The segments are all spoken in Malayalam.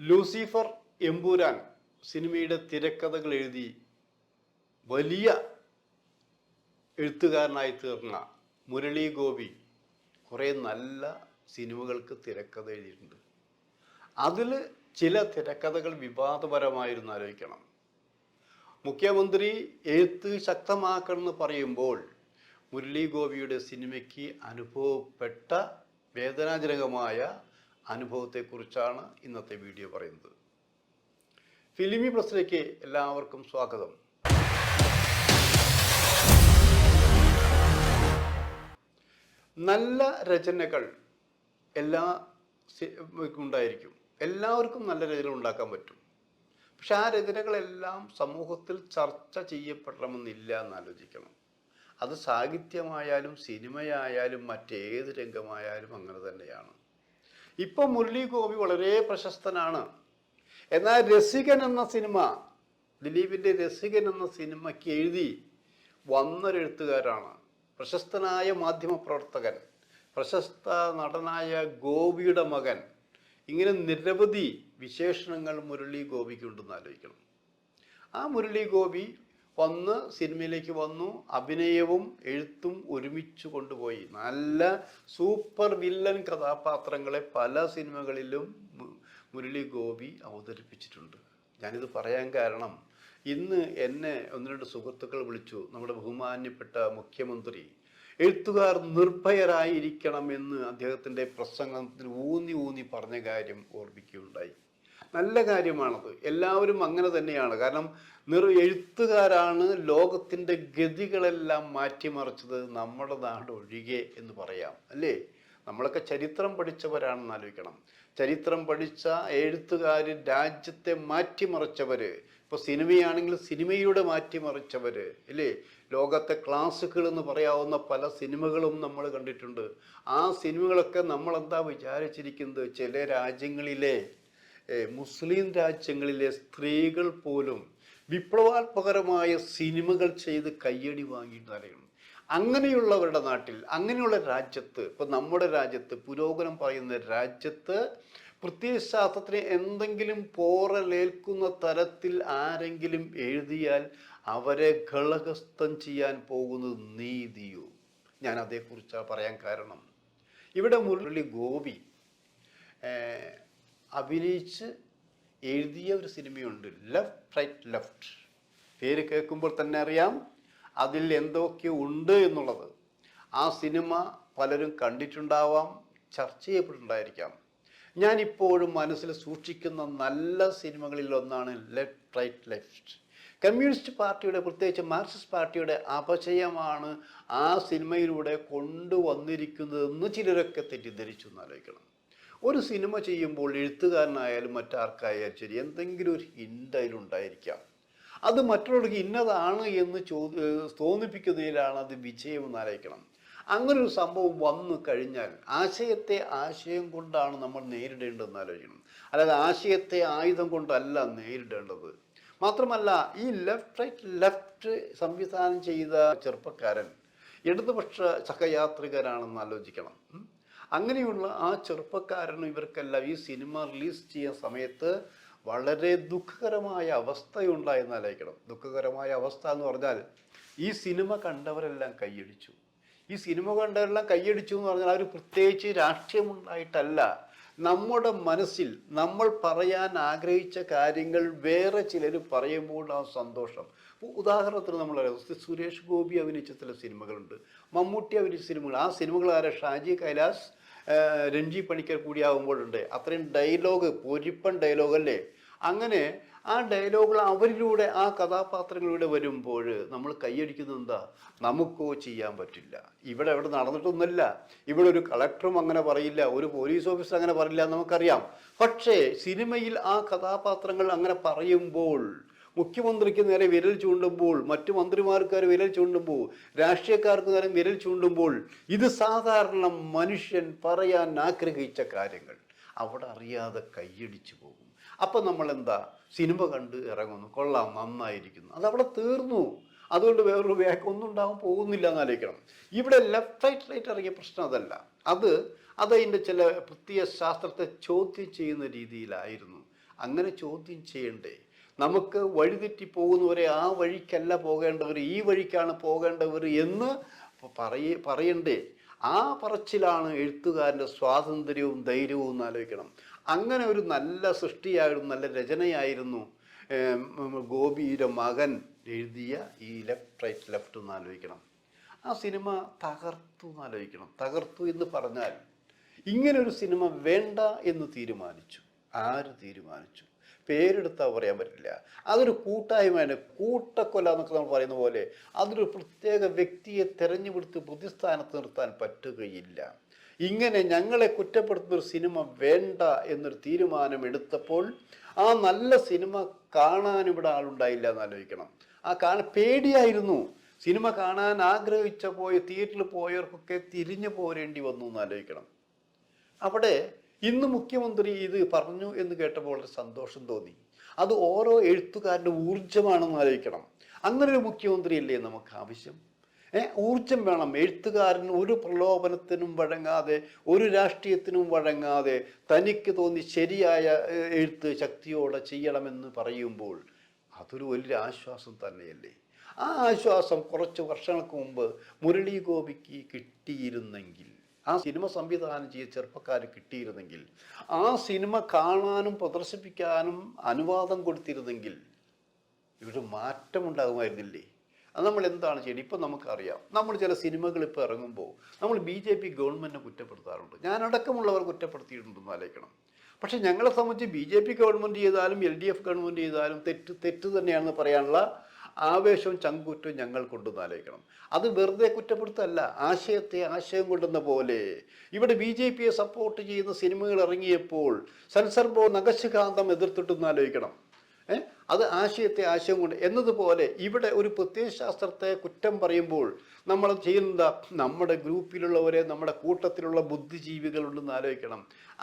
ലൂസിഫർ എമ്പുരാൻ സിനിമയുടെ തിരക്കഥകൾ എഴുതി വലിയ എഴുത്തുകാരനായി തീർന്ന മുരളി ഗോപി കുറേ നല്ല സിനിമകൾക്ക് തിരക്കഥ എഴുതിയിട്ടുണ്ട്. അതിൽ ചില തിരക്കഥകൾ വിവാദപരമായിരുന്നു. ആലോചിക്കണം. മുഖ്യമന്ത്രി എഴുത്ത് ശക്തമാക്കണമെന്ന് പറയുമ്പോൾ മുരളി ഗോപിയുടെ സിനിമയ്ക്ക് അനുഭവപ്പെട്ട വേദനാജനകമായ അനുഭവത്തെക്കുറിച്ചാണ് ഇന്നത്തെ വീഡിയോ പറയുന്നത്. ഫിലിമി പ്ലസിലേക്ക് എല്ലാവർക്കും സ്വാഗതം. നല്ല രചനകൾ ഉണ്ടായിരിക്കും. എല്ലാവർക്കും നല്ല രചന ഉണ്ടാക്കാൻ പറ്റും. പക്ഷെ ആ രചനകളെല്ലാം സമൂഹത്തിൽ ചർച്ച ചെയ്യപ്പെടണമെന്നില്ല എന്നാലോചിക്കണം. അത് സാഹിത്യമായാലും സിനിമയായാലും മറ്റേത് രംഗമായാലും അങ്ങനെ തന്നെയാണ്. ഇപ്പം മുരളി ഗോപി വളരെ പ്രശസ്തനാണ്. എന്നാൽ രസികൻ എന്ന സിനിമ, ദിലീപിൻ്റെ രസികൻ എന്ന സിനിമയ്ക്ക് എഴുതി വന്നൊരെഴുത്തുകാരാണ്. പ്രശസ്തനായ മാധ്യമപ്രവർത്തകൻ, പ്രശസ്ത നടനായ ഗോപിയുടെ മകൻ, ഇങ്ങനെ നിരവധി വിശേഷണങ്ങൾ മുരളി ഗോപിക്കുണ്ടെന്ന് ആലോചിക്കണം. ആ മുരളി ഗോപി സിനിമയിലേക്ക് വന്നു. അഭിനയവും എഴുത്തും ഒരുമിച്ച് കൊണ്ടുപോയി. നല്ല സൂപ്പർ വില്ലൻ കഥാപാത്രങ്ങളെ പല സിനിമകളിലും മുരളി ഗോപി അവതരിപ്പിച്ചിട്ടുണ്ട്. ഞാനിത് പറയാൻ കാരണം, ഇന്ന് എന്നെ ഒന്ന് രണ്ട് സുഹൃത്തുക്കൾ വിളിച്ചു. നമ്മുടെ ബഹുമാന്യപ്പെട്ട മുഖ്യമന്ത്രി എഴുത്തുകാർ നിർഭയരായിരിക്കണമെന്ന് അദ്ദേഹത്തിൻ്റെ പ്രസംഗത്തിൽ ഊന്നി പറഞ്ഞ കാര്യം ഓർമ്മിക്കുകയുണ്ടായി. നല്ല കാര്യമാണത്. എല്ലാവരും അങ്ങനെ തന്നെയാണ്. കാരണം എഴുത്തുകാരാണ് ലോകത്തിൻ്റെ ഗതികളെല്ലാം മാറ്റിമറിച്ചത്, നമ്മുടെ നാട് ഒഴികെ എന്ന് പറയാം, അല്ലേ? നമ്മളൊക്കെ ചരിത്രം പഠിച്ചവരാണെന്ന് ആലോചിക്കണം. ചരിത്രം പഠിച്ച എഴുത്തുകാർ രാജ്യത്തെ മാറ്റിമറിച്ചവർ. ഇപ്പോൾ സിനിമയാണെങ്കിൽ സിനിമയുടെ മാറ്റിമറിച്ചവർ, അല്ലേ? ലോകത്തെ ക്ലാസിക്കുകൾ എന്ന് പറയാവുന്ന പല സിനിമകളും നമ്മൾ കണ്ടിട്ടുണ്ട്. ആ സിനിമകളൊക്കെ നമ്മളെന്താ വിചാരിച്ചിരിക്കുന്നത്? ചില രാജ്യങ്ങളിലെ മുസ്ലിം രാജ്യങ്ങളിലെ സ്ത്രീകൾ പോലും വിപ്ലവാത്മകരമായ സിനിമകൾ ചെയ്ത് കയ്യടി വാങ്ങിയിട്ട് അറിയണം. അങ്ങനെയുള്ളവരുടെ നാട്ടിൽ, അങ്ങനെയുള്ള രാജ്യത്ത്, ഇപ്പം നമ്മുടെ രാജ്യത്ത്, പുരോഗമനം പറയുന്ന രാജ്യത്ത് പ്രത്യയശാസ്ത്രത്തിന് എന്തെങ്കിലും പോറലേൽക്കുന്ന തരത്തിൽ ആരെങ്കിലും എഴുതിയാൽ അവരെ കളഹസ്ഥം ചെയ്യാൻ പോകുന്നത് നീതിയോ? ഞാൻ അതേക്കുറിച്ചാണ് പറയാൻ കാരണം. ഇവിടെ മുരളി ഗോപി അഭിനയിച്ച് എഴുതിയ ഒരു സിനിമയുണ്ട്, ലെഫ്റ്റ് റൈറ്റ് ലെഫ്റ്റ്. പേര് കേൾക്കുമ്പോൾ തന്നെ അറിയാം അതിൽ എന്തൊക്കെ ഉണ്ട് എന്നുള്ളത്. ആ സിനിമ പലരും കണ്ടിട്ടുണ്ടാവാം, ചർച്ച ചെയ്യപ്പെട്ടിട്ടുണ്ടായിരിക്കാം. ഞാനിപ്പോഴും മനസ്സിൽ സൂക്ഷിക്കുന്ന നല്ല സിനിമകളിൽ ഒന്നാണ് ലെഫ്റ്റ് റൈറ്റ് ലെഫ്റ്റ്. കമ്മ്യൂണിസ്റ്റ് പാർട്ടിയുടെ, പ്രത്യേകിച്ച് മാർക്സിസ്റ്റ് പാർട്ടിയുടെ അപചയമാണ് ആ സിനിമയിലൂടെ കൊണ്ടുവന്നിരിക്കുന്നതെന്ന് ചിലരൊക്കെ തെറ്റിദ്ധരിച്ചു എന്നാലോചിക്കണം. ഒരു സിനിമ ചെയ്യുമ്പോൾ എഴുത്തുകാരനായാലും മറ്റാർക്കായാലും ശരി, എന്തെങ്കിലും ഒരു ഹിൻ്റ് അതിലുണ്ടായിരിക്കാം. അത് മറ്റുള്ളവർക്ക് ഇന്നതാണ് എന്ന് തോന്നിപ്പിക്കുന്നതിലാണ് അത് വിജയം എന്നാലോചിക്കണം. അങ്ങനൊരു സംഭവം വന്നു കഴിഞ്ഞാൽ ആശയത്തെ ആശയം കൊണ്ടാണ് നമ്മൾ നേരിടേണ്ടതെന്ന് ആലോചിക്കണം. അല്ലാതെ ആശയത്തെ ആയുധം കൊണ്ടല്ല നേരിടേണ്ടത്. മാത്രമല്ല, ഈ ലെഫ്റ്റ് റൈറ്റ് ലെഫ്റ്റ് സംവിധാനം ചെയ്ത ചെറുപ്പക്കാരൻ ഇടതുപക്ഷ സഹയാത്രികരാണെന്ന് ആലോചിക്കണം. അങ്ങനെയുള്ള ആ ചെറുപ്പക്കാരനും ഇവർക്കെല്ലാം ഈ സിനിമ റിലീസ് ചെയ്യുന്ന സമയത്ത് വളരെ ദുഃഖകരമായ അവസ്ഥയുണ്ടായെന്ന് ആലോചിക്കണം. ദുഃഖകരമായ അവസ്ഥ എന്ന് പറഞ്ഞാൽ, ഈ സിനിമ കണ്ടവരെല്ലാം കൈയടിച്ചു. ഈ സിനിമ കണ്ടവരെല്ലാം കൈയടിച്ചു എന്ന് പറഞ്ഞാൽ അവർ പ്രത്യേകിച്ച് രാഷ്ട്രീയമുണ്ടായിട്ടല്ല. നമ്മുടെ മനസ്സിൽ നമ്മൾ പറയാൻ ആഗ്രഹിച്ച കാര്യങ്ങൾ വേറെ ചിലർ പറയുമ്പോൾ ആ സന്തോഷം. ഉദാഹരണത്തിന് നമ്മൾ സുരേഷ് ഗോപി അഭിനയിച്ച ചില സിനിമകളുണ്ട്, മമ്മൂട്ടി അഭിനയിച്ച സിനിമകൾ. ആ സിനിമകൾ ആരെ? ഷാജി കൈലാസ്, രഞ്ജി പണിക്കർ കൂടിയാകുമ്പോഴുണ്ട്. അത്രയും ഡയലോഗ്, പൊരിപ്പൻ ഡയലോഗ് അല്ലേ? അങ്ങനെ ആ ഡയലോഗുകൾ അവരിലൂടെ, ആ കഥാപാത്രങ്ങളിലൂടെ വരുമ്പോൾ നമ്മൾ കൈയടിക്കുന്നത് എന്താ? നമുക്കോ ചെയ്യാൻ പറ്റില്ല. ഇവിടെ നടന്നിട്ടൊന്നുമില്ല. ഇവിടെ ഒരു കളക്ടറും അങ്ങനെ പറയില്ല, ഒരു പോലീസ് ഓഫീസർ അങ്ങനെ പറയില്ല, നമുക്കറിയാം. പക്ഷേ സിനിമയിൽ ആ കഥാപാത്രങ്ങൾ അങ്ങനെ പറയുമ്പോൾ, മുഖ്യമന്ത്രിക്ക് നേരെ വിരൽ ചൂണ്ടുമ്പോൾ, മറ്റു മന്ത്രിമാർക്ക് നേരെ വിരൽ ചൂണ്ടുമ്പോൾ, രാഷ്ട്രീയക്കാർക്ക് നേരെ വിരൽ ചൂണ്ടുമ്പോൾ, ഇത് സാധാരണ മനുഷ്യൻ പറയാൻ ആഗ്രഹിച്ച കാര്യങ്ങൾ അവിടെ അറിയാതെ കൈയടിച്ചു പോകും. അപ്പം നമ്മളെന്താ? സിനിമ കണ്ട് ഇറങ്ങുന്നു, കൊള്ളാം, നന്നായിരിക്കുന്നു, അതവിടെ തീർന്നു. അതുകൊണ്ട് വേറൊരു ഒന്നും ഉണ്ടാകാൻ പോകുന്നില്ല എന്നാലോചിക്കണം. ഇവിടെ ലെഫ്റ്റ് റൈറ്റ് ഇറങ്ങിയ പ്രശ്നം അതല്ല. അതതിൻ്റെ ചില പ്രത്യയ ശാസ്ത്രത്തെ ചോദ്യം ചെയ്യുന്ന രീതിയിലായിരുന്നു. അങ്ങനെ ചോദ്യം ചെയ്യണ്ടേ? നമുക്ക് വഴിതെറ്റി പോകുന്നവരെ ആ വഴിക്കല്ല പോകേണ്ടവർ, ഈ വഴിക്കാണ് പോകേണ്ടവർ എന്ന് പറയണ്ടേ? ആ പറച്ചിലാണ് എഴുത്തുകാരൻ്റെ സ്വാതന്ത്ര്യവും ധൈര്യവും എന്ന് ആലോചിക്കണം. അങ്ങനെ ഒരു നല്ല സൃഷ്ടിയായിരുന്നു, നല്ല രചനയായിരുന്നു ഗോപിയുടെ മകൻ എഴുതിയ ഈ ലെഫ്റ്റ് റൈറ്റ് ലെഫ്റ്റ് എന്ന് ആലോചിക്കണം. ആ സിനിമ തകർത്തു എന്നാലോചിക്കണം. തകർത്തു എന്ന് പറഞ്ഞാൽ ഇങ്ങനൊരു സിനിമ വേണ്ട എന്ന് തീരുമാനിച്ചു. ആര് തീരുമാനിച്ചു? പേരെടുത്താൽ പറയാൻ പറ്റില്ല. അതൊരു കൂട്ടായ്മയാണ്. കൂട്ടക്കൊല എന്നൊക്കെ നമ്മൾ പറയുന്ന പോലെ അതൊരു പ്രത്യേക വ്യക്തിയെ തെരഞ്ഞെടുത്ത് പ്രതിസ്ഥാനത്ത് നിർത്താൻ പറ്റുകയില്ല. ഇങ്ങനെ ഞങ്ങളെ കുറ്റപ്പെടുത്തുന്ന ഒരു സിനിമ വേണ്ട എന്നൊരു തീരുമാനം എടുത്തപ്പോൾ ആ നല്ല സിനിമ കാണാൻ ഇവിടെ ആളുണ്ടായില്ല എന്നാലോചിക്കണം. പേടിയായിരുന്നു. സിനിമ കാണാൻ ആഗ്രഹിച്ച തിയേറ്ററിൽ പോയവർക്കൊക്കെ തിരിഞ്ഞു പോരേണ്ടി വന്നു എന്നാലോചിക്കണം. അവിടെ ഇന്ന് മുഖ്യമന്ത്രി ഇത് പറഞ്ഞു എന്ന് കേട്ടപ്പോൾ വളരെ സന്തോഷം തോന്നി. അത് ഓരോ എഴുത്തുകാരൻ്റെ ഊർജമാണെന്ന് ആലോചിക്കണം. അങ്ങനെ ഒരു മുഖ്യമന്ത്രിയല്ലേ നമുക്ക് ആവശ്യം? ഊർജം വേണം. എഴുത്തുകാരൻ ഒരു പ്രലോഭനത്തിനും വഴങ്ങാതെ, ഒരു രാഷ്ട്രീയത്തിനും വഴങ്ങാതെ തനിക്ക് തോന്നി ശരിയായ എഴുത്ത് ശക്തിയോടെ ചെയ്യണമെന്ന് പറയുമ്പോൾ അതൊരു വലിയ ആശ്വാസം തന്നെയല്ലേ? ആ ആശ്വാസം കുറച്ച് വർഷങ്ങൾക്ക് മുമ്പ് മുരളി ഗോപിക്ക് കിട്ടിയിരുന്നെങ്കിൽ, ആ സിനിമ സംവിധാനം ചെയ്ത ചെറുപ്പക്കാർ കിട്ടിയിരുന്നെങ്കിൽ, ആ സിനിമ കാണാനും പ്രദർശിപ്പിക്കാനും അനുവാദം കൊടുത്തിരുന്നെങ്കിൽ ഇവിടെ മാറ്റമുണ്ടാകുമായിരുന്നില്ലേ? അത് നമ്മൾ എന്താണ് ചെയ്യേണ്ടത്? ഇപ്പം നമുക്കറിയാം, നമ്മൾ ചില സിനിമകൾ ഇപ്പോൾ ഇറങ്ങുമ്പോൾ നമ്മൾ BJP ഗവൺമെൻറ്റിനെ കുറ്റപ്പെടുത്താറുണ്ട്. ഞാനടക്കമുള്ളവർ കുറ്റപ്പെടുത്തിയിട്ടുണ്ടെന്ന് ആലോചിക്കണം. പക്ഷെ ഞങ്ങളെ സംബന്ധിച്ച് BJP ഗവൺമെൻറ് ചെയ്താലും LDF ഗവൺമെൻറ് ചെയ്താലും തെറ്റ് തന്നെയാണെന്ന് പറയാനുള്ള ആവേശവും ചങ്കൂറ്റവും ഞങ്ങൾക്കുണ്ടെന്ന് ആലോചിക്കണം. അത് വെറുതെ കുറ്റപ്പെടുത്തല്ല, ആശയം കൊണ്ടുവന്ന പോലെ ഇവിടെ BJPയെ സപ്പോർട്ട് ചെയ്യുന്ന സിനിമകൾ ഇറങ്ങിയപ്പോൾ സെൻസർ ബോർഡ് നഖശിഖാന്തം എതിർത്തിട്ടെന്ന് ആലോചിക്കണം. അത് ആശയം കൊണ്ട് എന്നതുപോലെ ഇവിടെ ഒരു പ്രത്യയശാസ്ത്രത്തെ കുറ്റം പറയുമ്പോൾ നമ്മൾ ചെയ്യുന്ന നമ്മുടെ ഗ്രൂപ്പിലുള്ളവരെ, നമ്മുടെ കൂട്ടത്തിലുള്ള ബുദ്ധിജീവികളുണ്ടെന്ന് ആലോചിക്കണം.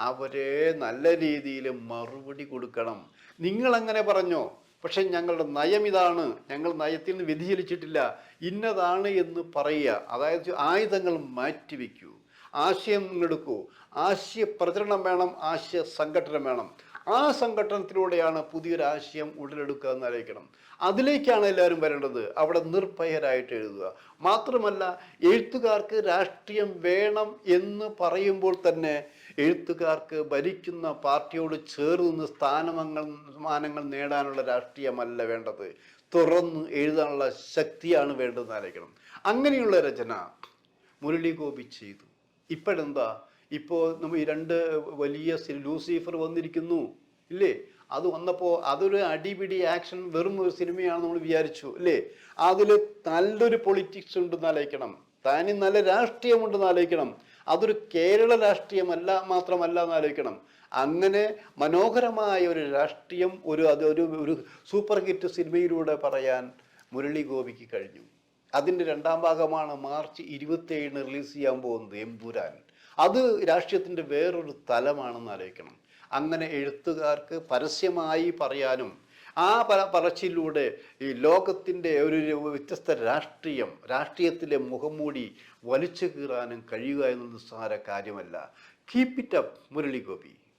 അവരെ നല്ല രീതിയിൽ മറുപടി കൊടുക്കണം. നിങ്ങളങ്ങനെ പറഞ്ഞോ, പക്ഷെ ഞങ്ങളുടെ നയം ഇതാണ്, ഞങ്ങൾ നയത്തിൽ നിന്ന് വ്യതിചലിച്ചിട്ടില്ല, ഇന്നതാണ് എന്ന് പറയുക. അതായത് ആയുധങ്ങൾ മാറ്റിവെക്കൂ, ആശയം എടുക്കൂ, ആശയ പ്രചരണം വേണം, ആശയ സംഘടന വേണം. ആ സംഘടനത്തിലൂടെയാണ് പുതിയൊരാശയം ഉടലെടുക്കുക എന്ന് ആലോചിക്കണം. അതിലേക്കാണ് എല്ലാവരും വരേണ്ടത്. അവിടെ നിർഭയരായിട്ട് എഴുതുക. മാത്രമല്ല, എഴുത്തുകാർക്ക് രാഷ്ട്രീയം വേണം എന്ന് പറയുമ്പോൾ തന്നെ എഴുത്തുകാർക്ക് ഭരിക്കുന്ന പാർട്ടിയോട് ചേർന്ന് സ്ഥാനമാനങ്ങൾ നേടാനുള്ള രാഷ്ട്രീയമല്ല വേണ്ടത്, തുറന്ന് എഴുതാനുള്ള ശക്തിയാണ് വേണ്ടതെന്ന് ആലോചിക്കണം. അങ്ങനെയുള്ള രചന മുരളി ഗോപി ചെയ്തു. ഇപ്പോഴെന്താ? ഇപ്പോൾ നമ്മൾ ഈ 2 വലിയ ലൂസിഫർ വന്നിരിക്കുന്നു ഇല്ലേ? അത് വന്നപ്പോൾ അതൊരു അടിപിടി ആക്ഷൻ വെറും ഒരു സിനിമയാണ് നമ്മൾ വിചാരിച്ചു അല്ലേ? അതിൽ നല്ലൊരു പൊളിറ്റിക്സ് ഉണ്ടെന്ന് ആലോചിക്കണം, താനും നല്ല രാഷ്ട്രീയമുണ്ടെന്ന് ആലോചിക്കണം. അതൊരു കേരള രാഷ്ട്രീയമല്ല മാത്രമല്ല എന്ന് ആലോചിക്കണം. അങ്ങനെ മനോഹരമായ ഒരു രാഷ്ട്രീയം ഒരു സൂപ്പർ ഹിറ്റ് സിനിമയിലൂടെ പറയാൻ മുരളി ഗോപിക്ക് കഴിഞ്ഞു. അതിൻ്റെ 2ാം ഭാഗമാണ് മാർച്ച് 27 റിലീസ് ചെയ്യാൻ പോകുന്നത്, എമ്പുരാൻ. അത് രാഷ്ട്രീയത്തിൻ്റെ വേറൊരു തലമാണെന്ന് ആലോചിക്കണം. അങ്ങനെ എഴുത്തുകാർക്ക് പരസ്യമായി പറയാനും ആ പറച്ചിലൂടെ ഈ ലോകത്തിൻ്റെ ഒരു വ്യത്യസ്ത രാഷ്ട്രീയത്തിലെ മുഖംമൂടി വലിച്ചു കീറാനും കഴിയുക എന്നത് നിസ്സാര കാര്യമല്ല. Keep it up Murali Gopi.